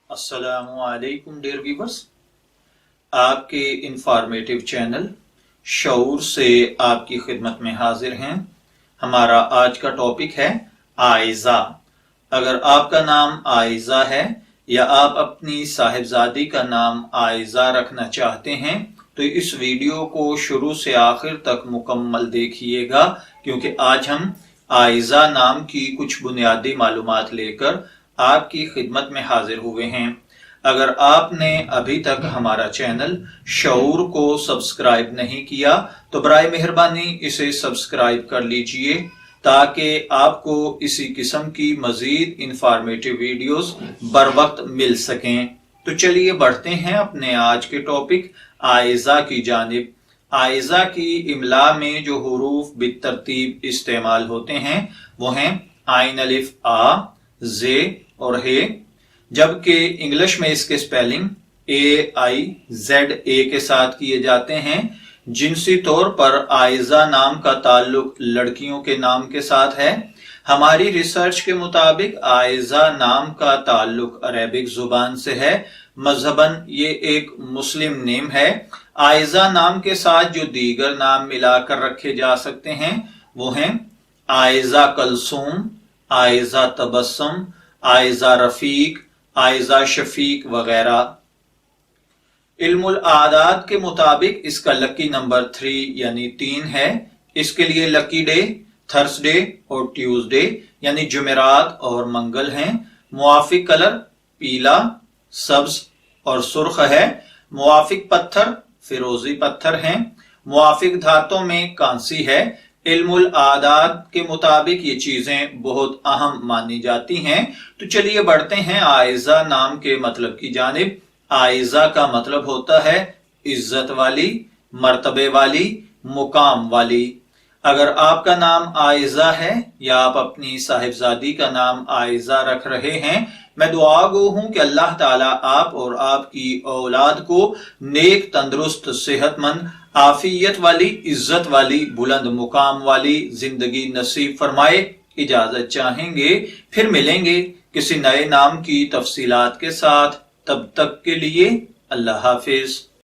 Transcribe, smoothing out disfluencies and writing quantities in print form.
अस्सलामुअलैकुम dear viewers, आपके informative channel शऊर से आपकी खिदमत में हाजिर हैं। हमारा आज का टॉपिक है आयजा। अगर आपका नाम आयजा है या आप अपनी साहिबजादी का नाम आयजा रखना चाहते हैं तो इस वीडियो को शुरू से आखिर तक मुकम्मल देखिएगा, क्योंकि आज हम आयजा नाम की कुछ बुनियादी मालूमात लेकर आपकी खिदमत में हाजिर हुए हैं। अगर आपने अभी तक हमारा चैनल शऊर को सब्सक्राइब नहीं किया तो बराए मेहरबानी इसे सब्सक्राइब कर लीजिए, ताकि आपको इसी किस्म की मजीद इंफॉर्मेटिव वीडियोस बर वक्त मिल सकें। तो चलिए बढ़ते हैं अपने आज के टॉपिक आयजा की जानिब। आयजा की इमला में जो हुरूफ बितरतीब इस्तेमाल होते हैं वो हैं आइन अलिफ आ, जे और हे, जबकि इंग्लिश में इसके स्पेलिंग AIZA के साथ किए जाते हैं। जिनसी तौर पर आयजा नाम का ताल्लुक लड़कियों के नाम के साथ है। हमारी रिसर्च के मुताबिक आयजा नाम का ताल्लुक अरेबिक जुबान से है। मजहबन ये एक मुस्लिम नेम है। आयजा नाम के साथ जो दीगर नाम मिलाकर रखे जा सकते हैं वो हैं आयजा कलसूम, आयजा तबस्सुम, आयजा रफीक, आयजा शफीक वगैरह। इल्मुल आदाद के मुताबिक इसका लकी नंबर 3 यानी 3 है। इसके लिए लकी डे थर्सडे और ट्यूसडे यानी जुमेरात और मंगल हैं। मुआफिक कलर पीला, सब्ज और सुर्ख है। मुआफिक पत्थर फिरोजी पत्थर हैं। मुआफिक धातों में कांसी है। इल्मुल आदाद के मुताबिक ये चीजें बहुत अहम मानी जाती हैं। तो चलिए बढ़ते हैं आयजा नाम के मतलब की जानिब। आयजा का मतलब होता है इज्जत वाली, मर्तबे वाली, मुकाम वाली। अगर आपका नाम आयजा है या आप अपनी साहिबजादी का नाम आयजा रख रहे हैं, मैं दुआ गो हूं कि अल्लाह ताला आप और आपकी औलाद को नेक, तंदुरुस्त, सेहतमंद, आफियत वाली, इज्जत वाली, बुलंद मुकाम वाली जिंदगी नसीब फरमाए। इजाजत चाहेंगे, फिर मिलेंगे किसी नए नाम की तफसीलात के साथ। तब तक के लिए अल्लाह हाफिज।